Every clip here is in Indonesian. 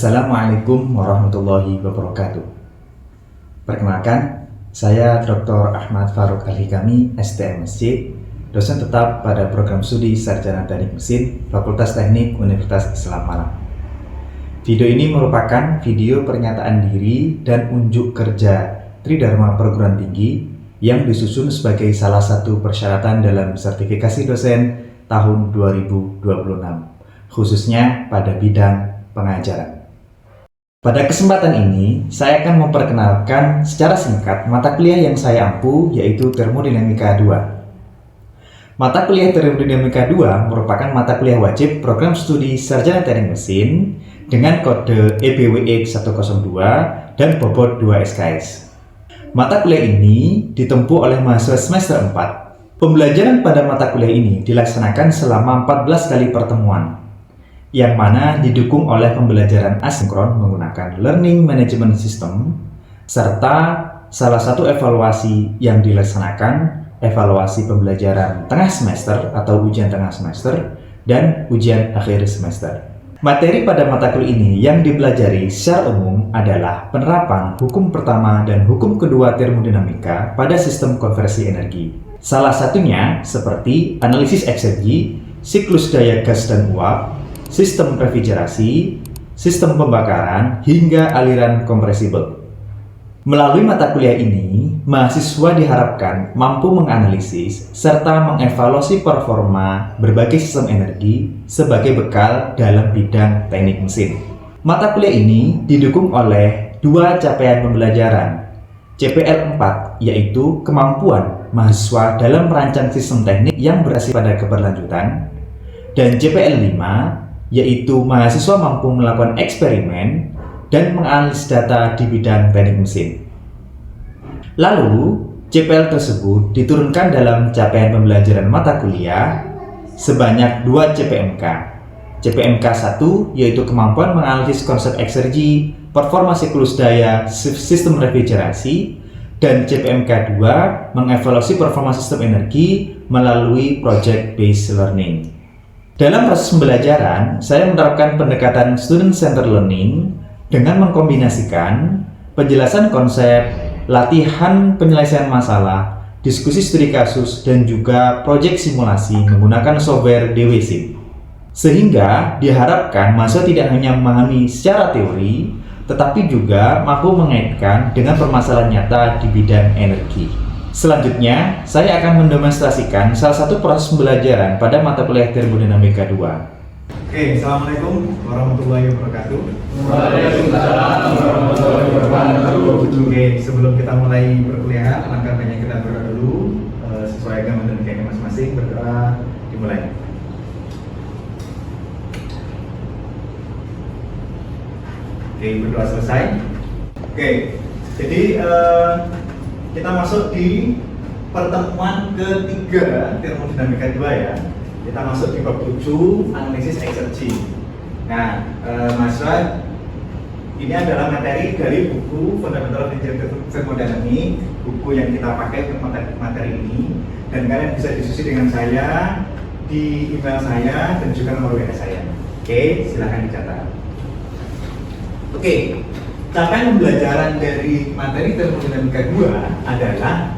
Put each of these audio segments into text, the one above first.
Assalamualaikum warahmatullahi wabarakatuh. Perkenalkan, saya Dr. Ahmad Farouk Al-Hikami, STMSC, dosen tetap pada program studi Sarjana Teknik Mesin, Fakultas Teknik Universitas Islam Malang. Video ini merupakan video pernyataan diri dan unjuk kerja Tridharma Perguruan Tinggi yang disusun sebagai salah satu persyaratan dalam sertifikasi dosen tahun 2026, khususnya pada bidang pengajaran. Pada kesempatan ini, saya akan memperkenalkan secara singkat mata kuliah yang saya ampu, yaitu Termodinamika 2. Mata kuliah Termodinamika 2 merupakan mata kuliah wajib program studi Sarjana Teknik Mesin dengan kode EBWE 102 dan bobot 2 SKS. Mata kuliah ini ditempuh oleh mahasiswa semester 4. Pembelajaran pada mata kuliah ini dilaksanakan selama 14 kali pertemuan, yang mana didukung oleh pembelajaran asinkron menggunakan Learning Management System, serta salah satu evaluasi yang dilaksanakan evaluasi pembelajaran tengah semester atau ujian tengah semester dan ujian akhir semester. Materi pada mata kuliah ini yang dipelajari secara umum adalah penerapan hukum pertama dan hukum kedua termodinamika pada sistem konversi energi. Salah satunya seperti analisis eksergi, siklus daya gas dan uap, sistem refrigerasi, sistem pembakaran, hingga aliran kompresibel. Melalui mata kuliah ini, mahasiswa diharapkan mampu menganalisis serta mengevaluasi performa berbagai sistem energi sebagai bekal dalam bidang teknik mesin. Mata kuliah ini didukung oleh dua capaian pembelajaran, CPL 4, yaitu kemampuan mahasiswa dalam merancang sistem teknik yang berbasis pada keberlanjutan, dan CPL 5, yaitu mahasiswa mampu melakukan eksperimen dan menganalisis data di bidang teknik mesin. Lalu, CPL tersebut diturunkan dalam capaian pembelajaran mata kuliah sebanyak 2 CPMK. CPMK 1 yaitu kemampuan menganalisis konsep eksergi, performa siklus daya, sistem refrigerasi, dan CPMK 2 mengevaluasi performa sistem energi melalui project based learning. Dalam proses pembelajaran, saya menerapkan pendekatan student-centered learning dengan mengkombinasikan penjelasan konsep, latihan penyelesaian masalah, diskusi studi kasus, dan juga proyek simulasi menggunakan software DWSIM. Sehingga diharapkan mahasiswa tidak hanya memahami secara teori, tetapi juga mampu mengaitkan dengan permasalahan nyata di bidang energi. Selanjutnya, saya akan mendemonstrasikan salah satu proses pembelajaran pada mata kuliah Termodinamika 2. Oke, Assalamualaikum warahmatullahi wabarakatuh. Waalaikumsalam warahmatullahi wabarakatuh. Oke, sebelum kita mulai perkuliahan, alangkah baiknya kita berdoa dulu sesuai agama dan keyakinan masing-masing. Berdoa dimulai. Oke, berdoa selesai. Oke, jadi kita masuk di pertemuan ketiga Termodinamika 2 ya. Kita masuk di bab 7, analisis eksergi. Nah, mahasiswa, ini adalah materi dari buku Fundamental of Thermodynamics, buku yang kita pakai untuk materi ini. Dan kalian bisa diskusi dengan saya di email saya dan juga nomor WA saya. Oke, silahkan dicatat. Oke. Capaian pembelajaran dari materi Termodinamika 2 adalah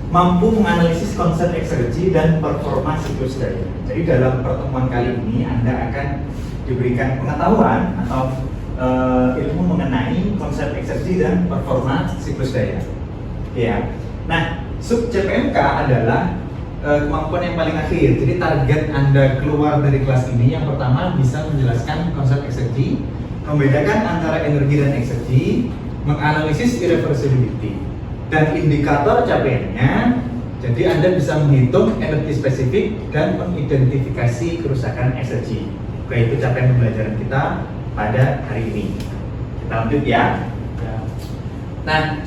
mampu menganalisis konsep eksergi dan performa siklus daya. Jadi dalam pertemuan kali ini Anda akan diberikan pengetahuan atau ilmu mengenai konsep eksergi dan performa siklus daya. Ya. Nah, sub CPMK adalah kemampuan yang paling akhir. Jadi target Anda keluar dari kelas ini yang pertama bisa menjelaskan konsep eksergi, membedakan antara energi dan eksergi, menganalisis irreversibility, dan indikator capaiannya. Jadi Anda bisa menghitung energi spesifik dan mengidentifikasi kerusakan eksergi. Oke, itu capaian pembelajaran kita pada hari ini. Kita lanjut ya. Nah,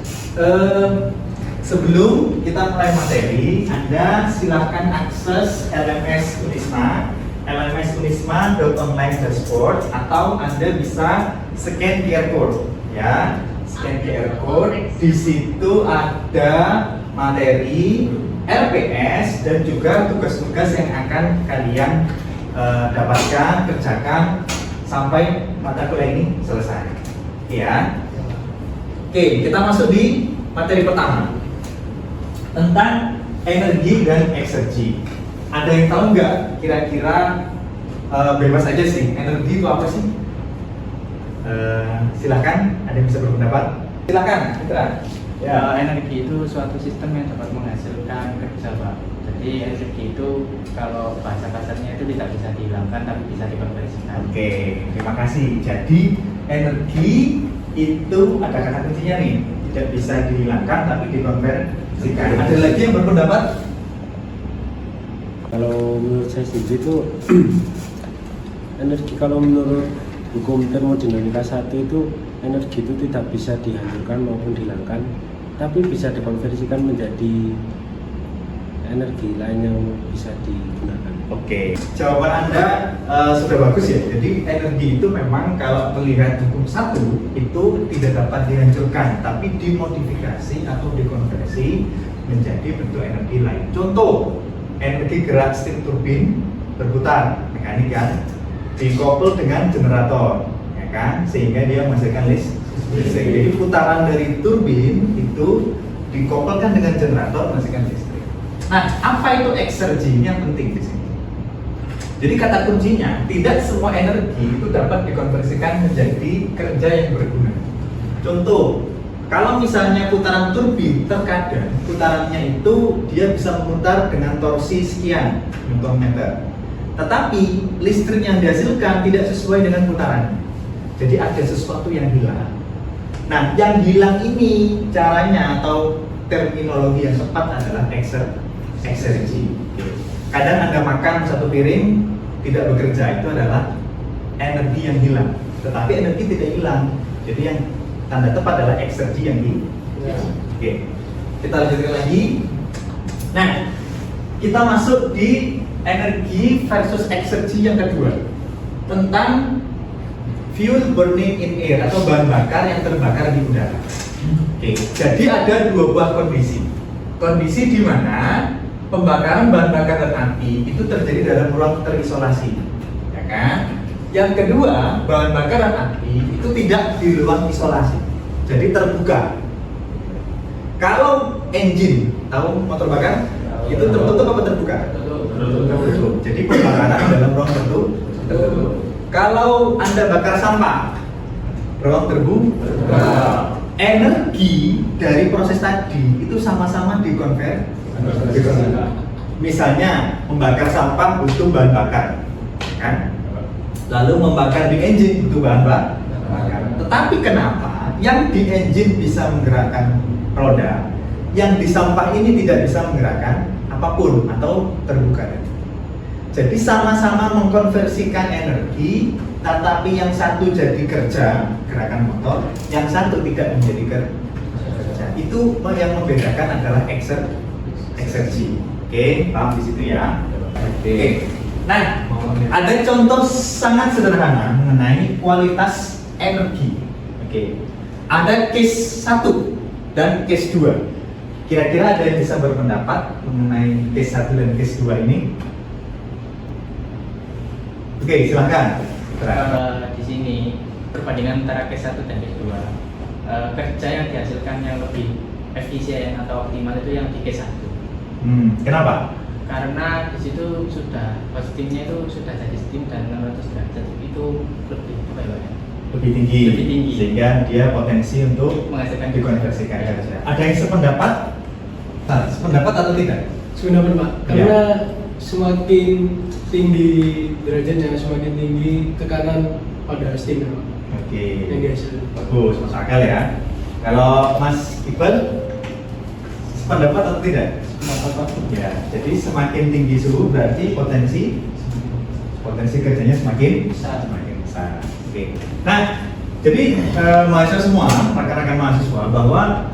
sebelum kita mulai materi, Anda silahkan akses LMS Unisma, lmsunisma.online dashboard, atau Anda bisa scan QR code ya. Scan QR code, di situ ada materi RPS dan juga tugas-tugas yang akan kalian dapatkan, kerjakan sampai mata kuliah ini selesai. Ya. Oke, kita masuk di materi pertama tentang energi dan eksergi. Ada yang tahu nggak kira-kira, bebas aja sih, energi itu apa sih? Silakan, ada yang bisa berpendapat? Silakan, Mitra. Ya, energi itu suatu sistem yang dapat menghasilkan kerja, Pak. Jadi energi itu kalau bahasa kasarnya itu tidak bisa dihilangkan tapi bisa dikonversikan. Oke, terima kasih. Jadi energi itu ada kata kuncinya nih, tidak bisa dihilangkan tapi dikonversikan. Ada lagi yang berpendapat? Kalau menurut saya sendiri itu energi, kalau menurut hukum termodinamika 1 itu energi itu tidak bisa dihancurkan maupun dihilangkan, tapi bisa dikonversikan menjadi energi lain yang bisa digunakan. Oke, jawaban Anda sudah bagus ya. Jadi energi itu memang kalau melihat hukum 1 itu tidak dapat dihancurkan, tapi dimodifikasi atau dikonversi menjadi bentuk energi lain. Contoh, energi gerak steam turbin berputar, mekanik kan, dikoppel dengan generator, ya kan, sehingga dia menghasilkan listrik. Jadi putaran dari turbin itu dikoppelkan dengan generator menghasilkan listrik. Nah, apa itu eksergi? Ini yang penting di sini. Jadi kata kuncinya, tidak semua energi itu dapat dikonversikan menjadi kerja yang berguna. Contoh, kalau misalnya putaran turbin, terkadang putarannya itu dia bisa memutar dengan torsi sekian Newton-meter. Tetapi listrik yang dihasilkan tidak sesuai dengan putarannya. Jadi ada sesuatu yang hilang. Nah, yang hilang ini caranya atau terminologi yang tepat adalah eksergi. Kadang Anda makan satu piring tidak bekerja, itu adalah energi yang hilang. Tetapi energi tidak hilang. Jadi yang tanda tepat adalah eksergi yang hilang. Oke. Kita lanjutkan lagi. Nah, kita masuk di energi versus eksergi yang kedua, tentang fuel burning in air atau bahan bakar yang terbakar di udara. Oke. Jadi ada dua buah kondisi. Kondisi di mana pembakaran bahan bakar dan api itu terjadi dalam ruang terisolasi, ya kan? Yang kedua, bahan bakar dan api itu tidak di ruang isolasi, jadi terbuka. Kalau engine, tahu motor bakar? Itu tertutup apa terbuka? Tertutup. Jadi pembakaran dalam ruang tertutup. Kalau Anda bakar sampah, ruang terbuka. Energi dari proses tadi itu sama-sama dikonversi. Misalnya membakar sampah butuh bahan bakar, kan? Lalu membakar di engine butuh bahan bakar. Tetapi kenapa yang di engine bisa menggerakkan roda, yang di sampah ini tidak bisa menggerakkan apapun atau terbuka? Jadi sama-sama mengkonversikan energi, tetapi yang satu jadi kerja, gerakan motor, yang satu tidak menjadi kerja. Itu yang membedakan adalah eksergi. Oke, paham di situ ya? Oke. Nah, ada contoh sangat sederhana mengenai kualitas energi. Oke. Ada case 1 dan case 2. Kira-kira ada yang bisa berpendapat mengenai case 1 dan case 2 ini? Oke, silakan. Di sini perbandingan antara case 1 dan case 2, kerja yang dihasilkan yang lebih efisien atau optimal itu yang di case 1. Kenapa? Karena di situ sudah steamnya itu sudah jadi steam dan 600 derajat itu lebih Lebih tinggi. Lebih tinggi. Sehingga dia potensi untuk menghasilkan dikonversikan ya. kerja. Ada yang sependapat? Nah, sependapat atau tidak? Sependapat Pak, karena semakin tinggi derajatnya, semakin tinggi tekanan pada steam Pak. Oke. Yang dihasilkan. Bagus, masuk akal ya. Kalau Mas Iqbal sependapat atau tidak? Ya, jadi semakin tinggi suhu berarti potensi kerjanya semakin besar. Oke. Nah, jadi mahasiswa semua, rekan-rekan mahasiswa, bahwa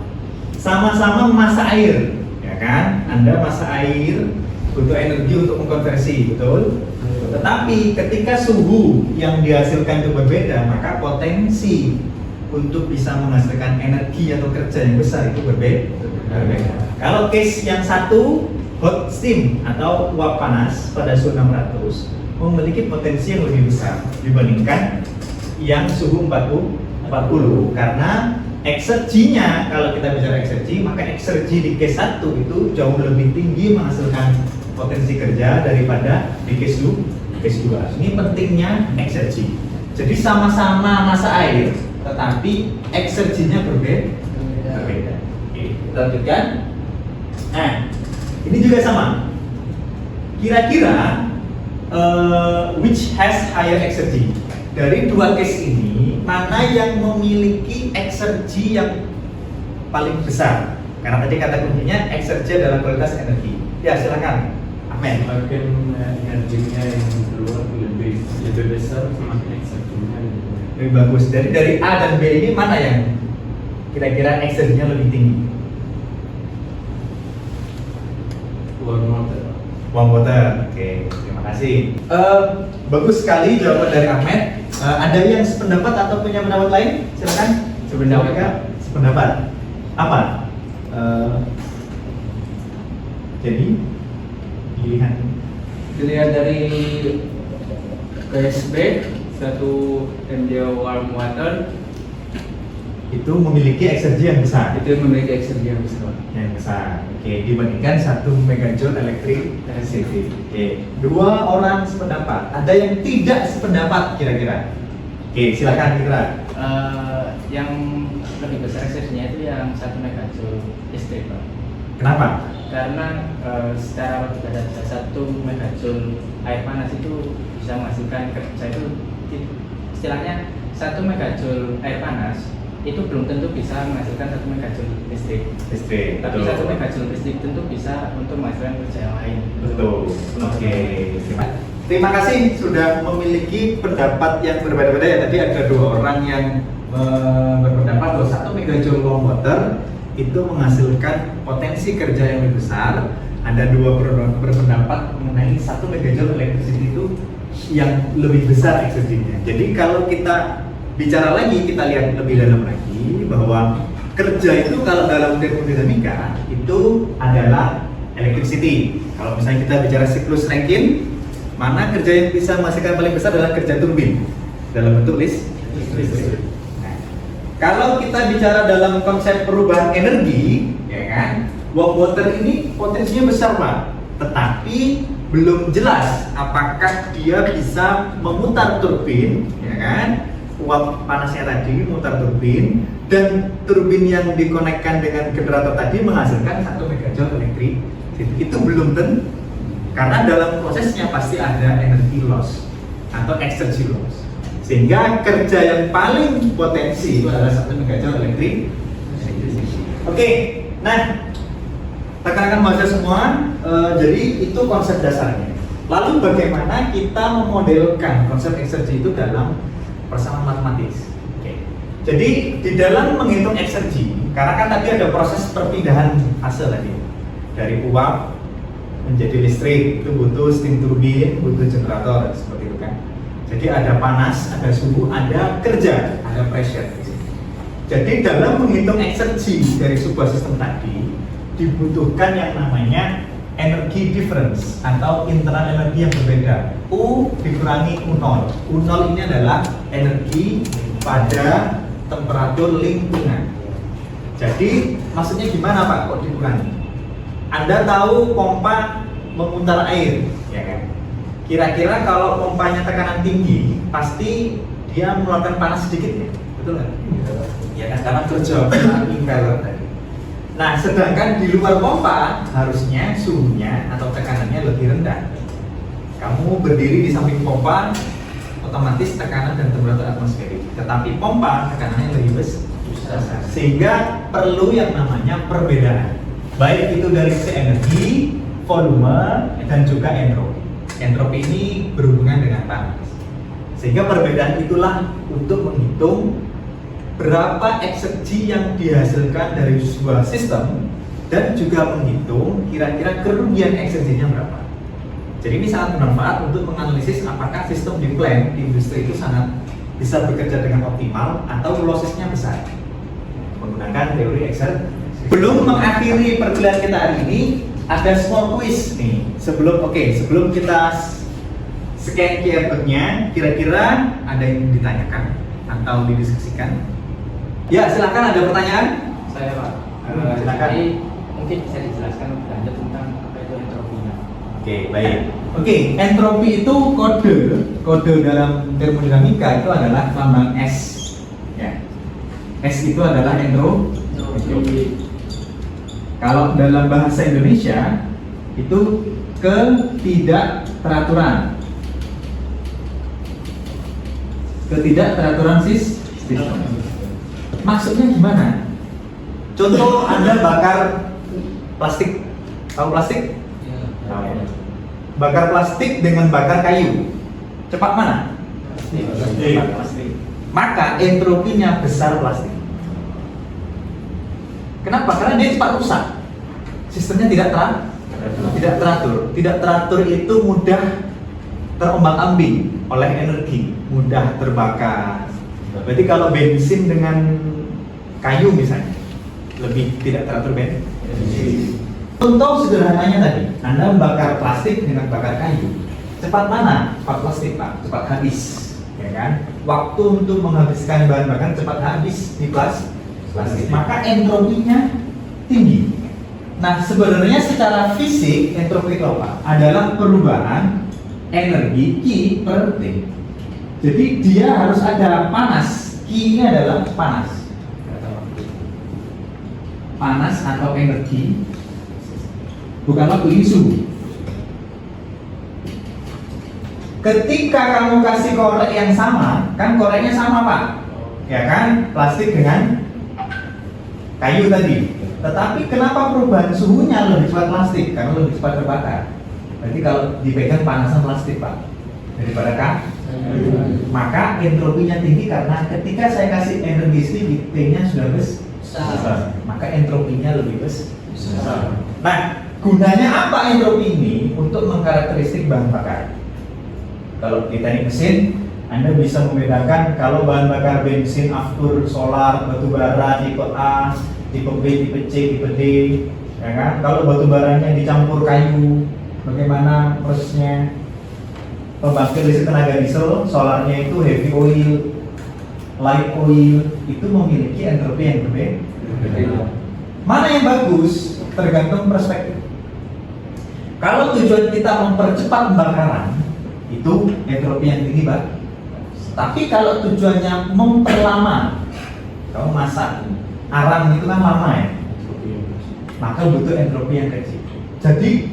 sama-sama memasak air, ya kan? Anda masak air butuh energi untuk mengkonversi, betul? Tetapi ketika suhu yang dihasilkan itu berbeda, maka potensi untuk bisa menghasilkan energi atau kerja yang besar itu berbeda. Kalau case yang satu, hot steam atau uap panas pada suhu 600 memiliki potensi yang lebih besar dibandingkan yang suhu 40 karena ekserginya, kalau kita bicara eksergi, maka eksergi di case 1 itu jauh lebih tinggi menghasilkan potensi kerja daripada di case 2. Ini pentingnya eksergi. Jadi sama-sama massa air, tetapi ekserginya berbeda. Oke, kita lanjutkan. Nah, ini juga sama. Kira-kira which has higher exergy? Dari dua case ini, mana yang memiliki eksergi yang paling besar? Karena tadi kata kuncinya eksergi adalah kualitas energi. Ya, silakan. Amin. Semakin energinya yang keluar lebih besar, semakin ekserginya Lebih bagus. Dari A dan B ini mana yang kira-kira ekserginya lebih tinggi? warm water. Warm water. Oke, terima kasih. Bagus sekali jawaban dari Ahmed. Ada yang sependapat atau punya pendapat lain? Silakan. Sependapat. Apa? Jadi Dilihat dari KSB 1 MJ warm water itu memiliki eksergi yang besar. itu memiliki eksergi yang besar. Yang besar. Oke, dibandingkan 1 megajoule electricity. Oke, dua orang sependapat. Ada yang tidak sependapat kira-kira? Oke, silakan kira. Yang lebih besar ekserginya itu yang 1 megajoule listrik, Pak. Kenapa? Karena secara logika saja 1 megajoule air panas itu bisa menghasilkan kerja itu istilahnya 1 megajoule air panas itu belum tentu bisa menghasilkan 1 megajoule listrik. Tapi 1 megajoule listrik tentu bisa untuk menghasilkan kerja yang lain. Betul. Oke. Terima kasih sudah memiliki pendapat yang berbeda-beda ya. Tadi ada dua orang yang berpendapat bahwa 1 megajoule warm water itu menghasilkan potensi kerja yang lebih besar. Ada dua berpendapat mengenai 1 megajoule electricity itu yang lebih besar ekserginya. Jadi kalau kita bicara lagi, kita lihat lebih dalam lagi bahwa kerja itu kalau dalam termodinamika itu adalah electricity. Kalau misalnya kita bicara siklus Rankine, mana kerja yang bisa menghasilkan paling besar adalah kerja turbin dalam bentuk listrik. Kalau kita bicara dalam konsep perubahan energi, ya kan, warm water ini potensinya besar, Pak. Tetapi belum jelas apakah dia bisa memutar turbin, ya kan? Uap panasnya tadi memutar turbin, dan turbin yang dikonekkan dengan generator tadi menghasilkan 1 megajoule elektrik. Itu belum tentu, karena dalam prosesnya pasti ada energi loss atau exergy loss. Sehingga kerja yang paling potensi itu adalah 1 megajoule elektrik. Oke, nah rekan-rekan mahasiswa semua, jadi itu konsep dasarnya. Lalu bagaimana kita memodelkan konsep eksergi itu dalam persamaan matematis? Oke. Jadi di dalam menghitung eksergi, karena kan tadi ada proses perpindahan fase tadi dari uap menjadi listrik, itu butuh steam turbin, butuh generator seperti itu kan. Jadi ada panas, ada suhu, ada kerja, ada pressure. Jadi dalam menghitung eksergi dari sebuah sistem tadi dibutuhkan yang namanya energi difference atau internal energi yang berbeda. U dikurangi U0. U0 ini adalah energi pada temperatur lingkungan. Jadi maksudnya gimana, Pak, kok dikurangi? Anda tahu pompa memutar air, ya kan? Kira-kira kalau pompanya tekanan tinggi, pasti dia mengeluarkan panas sedikit ya, betul nggak? Ya kan, karena kecepatan impeller tadi. Nah, sedangkan di luar pompa harusnya suhunya atau tekanannya lebih rendah. Kamu berdiri di samping pompa, otomatis tekanan dan temperatur atmosferik. Tetapi pompa tekanannya lebih besar, sehingga perlu yang namanya perbedaan. Baik itu dari sisi energi, volume, dan juga entropi. Entropi ini berhubungan dengan panas. Sehingga perbedaan itulah untuk menghitung berapa eksergi yang dihasilkan dari sebuah sistem dan juga menghitung kira-kira kerugian ekserginya berapa. Jadi ini sangat bermanfaat untuk menganalisis apakah sistem di plant di industri itu sangat bisa bekerja dengan optimal atau lossesnya besar menggunakan teori eksergi. Belum mengakhiri perkuliahan kita hari ini, ada small quiz nih. Sebelum kita scan QR code-nya, kira-kira ada yang ditanyakan? atau didiskusikan? Ya, silakan, ada pertanyaan? Saya Pak, Silakan. jadi mungkin bisa dijelaskan lebih lanjut tentang apa itu entropinya. Oke, baik. Oke, entropi itu kode dalam termodinamika itu adalah lambang S. Ya. S itu adalah entropi. Kalau dalam bahasa Indonesia itu ketidakteraturan. Ketidakteraturan sistem. Maksudnya gimana? Contoh, Anda bakar plastik. Tahu plastik? Bakar plastik dengan bakar kayu. Cepat mana? Cepat plastik. Maka entropinya besar plastik. Kenapa? Karena dia cepat rusak. Sistemnya tidak teratur. Tidak teratur itu mudah terombang-ambing oleh energi, mudah terbakar. Berarti kalau bensin dengan kayu misalnya, lebih tidak teratur bensin. Contoh sederhananya tadi, Anda membakar plastik dengan bakar kayu. Cepat mana? Cepat plastik, Pak. Cepat habis, ya kan? Waktu untuk menghabiskan bahan bakar cepat habis di plastik. Maka entropinya tinggi. Nah, sebenarnya secara fisik entropi itu apa? Adalah perubahan energi Q per T. Jadi dia harus ada panas. Q ini adalah panas. Panas atau energi. Bukan waktu ini suhu. Ketika kamu kasih korek yang sama, kan koreknya sama Pak, ya kan? Plastik dengan kayu tadi. Tetapi kenapa perubahan suhunya lebih cepat plastik? Karena lebih cepat terbakar. Berarti kalau dipegang panasan plastik Pak daripada maka entropinya tinggi karena ketika saya kasih energi sedikit, T-nya sudah besar. Maka entropinya lebih besar. Nah, gunanya apa entropi ini? Untuk mengkarakteristik bahan bakar. Kalau di teknik mesin, Anda bisa membedakan kalau bahan bakar bensin, aftur, solar, batu bara tipe A, tipe B, tipe C, tipe D, ya kan? Kalau batu baranya dicampur kayu, bagaimana prosesnya? Pembangkit listrik tenaga diesel, solarnya itu heavy oil, light oil, itu memiliki entropi yang berbeda. Mana yang bagus? Tergantung perspektif. Kalau tujuan kita mempercepat pembakaran, itu entropi yang tinggi, Pak. Tapi kalau tujuannya memperlama, kamu masak, arang itu kan lama ya, maka butuh entropi yang kecil. Jadi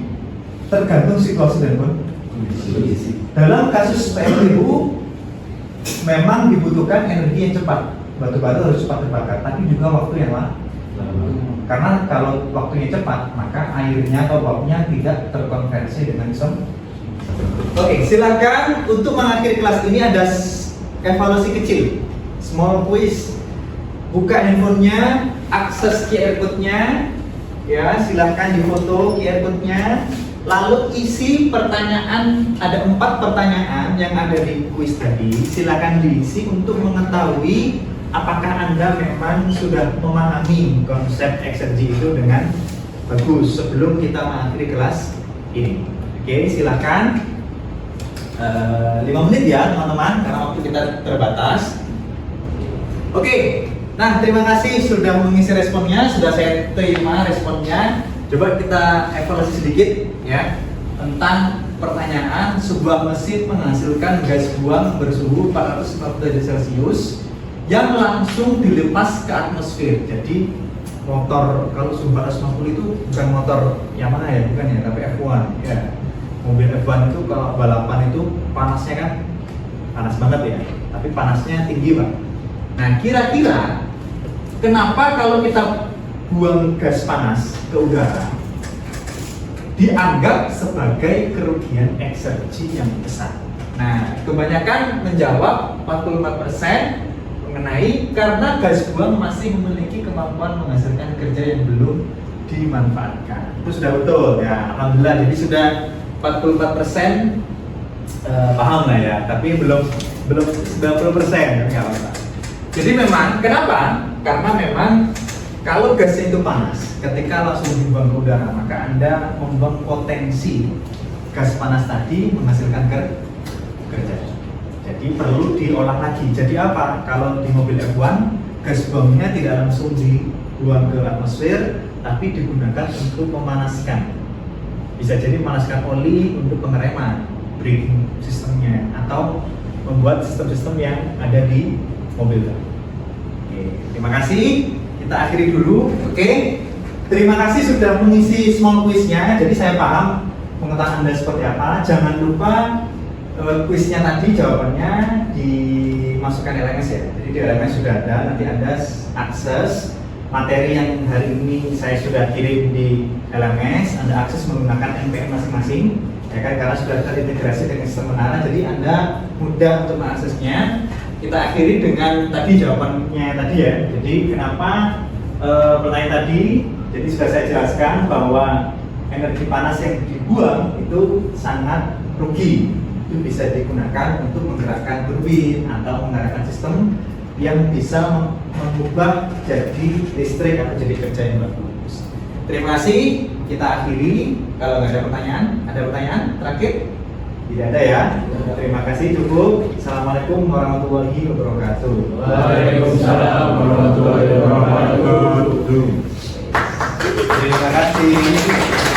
tergantung situasi dan kondisi. Dalam kasus PLTU memang dibutuhkan energi yang cepat. Batu bara harus cepat terbakar, tapi juga waktu yang lama. Karena kalau waktunya cepat, maka airnya atau uapnya tidak terkonversi dengan Oke, silakan untuk mengakhiri kelas ini ada evaluasi kecil, small quiz. Buka handphonenya, akses QR code-nya, ya silahkan difoto QR code-nya. Lalu isi pertanyaan, ada 4 pertanyaan yang ada di quiz tadi. Silakan diisi untuk mengetahui apakah Anda memang sudah memahami konsep exergi itu dengan bagus sebelum kita mengakhiri kelas ini. Oke, silakan 5 menit ya teman-teman, karena waktu kita terbatas. Oke, nah terima kasih sudah mengisi responnya, sudah saya terima responnya. Coba kita evaluasi sedikit ya tentang pertanyaan sebuah mesin menghasilkan gas buang bersuhu 440 derajat Celcius yang langsung dilepas ke atmosfer. Jadi motor kalau suhu 450 itu bukan motor Yamaha ya, bukan ya, tapi F1 ya. Mobil F1 itu kalau balapan itu panasnya kan panas banget ya, tapi panasnya tinggi Pak. Nah kira-kira kenapa kalau kita buang gas panas ke udara dianggap sebagai kerugian eksergi yang besar? Nah kebanyakan menjawab 44% mengenai karena gas buang masih memiliki kemampuan menghasilkan kerja yang belum dimanfaatkan. Itu sudah betul ya, alhamdulillah. Jadi sudah 44% paham lah ya, tapi belum 90% nggak apa-apa. Jadi memang kenapa? Karena memang kalau gasnya itu panas, ketika langsung dibuang ke udara, maka Anda membuang potensi gas panas tadi menghasilkan kerja. Jadi perlu diolah lagi. Jadi apa? Kalau di mobil F1 gas buangnya tidak langsung dibuang ke atmosfer, tapi digunakan untuk memanaskan. Bisa jadi memanaskan oli untuk pengereman, braking sistemnya, atau membuat sistem-sistem yang ada di mobil. Oke, terima kasih. Kita akhiri dulu. Oke. Terima kasih sudah mengisi small quiznya. Jadi saya paham pengetahuan Anda seperti apa. Jangan lupa quiznya tadi jawabannya dimasukkan LMS ya. Jadi di LMS sudah ada. Nanti Anda akses materi yang hari ini saya sudah kirim di LMS. Anda akses menggunakan NPM masing-masing. Ya kan, karena sudah terintegrasi dengan sistem Menara, jadi Anda mudah untuk mengaksesnya. Kita akhiri dengan tadi jawabannya tadi ya. Jadi kenapa pertanyaan tadi? Jadi sudah saya jelaskan bahwa energi panas yang dibuang itu sangat rugi. Itu bisa digunakan untuk menggerakkan turbin atau menggerakkan sistem yang bisa mengubah jadi listrik atau jadi kerja yang bagus. Terima kasih. Kita akhiri. Kalau nggak ada pertanyaan, ada pertanyaan terakhir? Tidak ada ya. Terima kasih, cukup. Assalamualaikum warahmatullahi wabarakatuh. Waalaikumsalam warahmatullahi wabarakatuh. Terima kasih.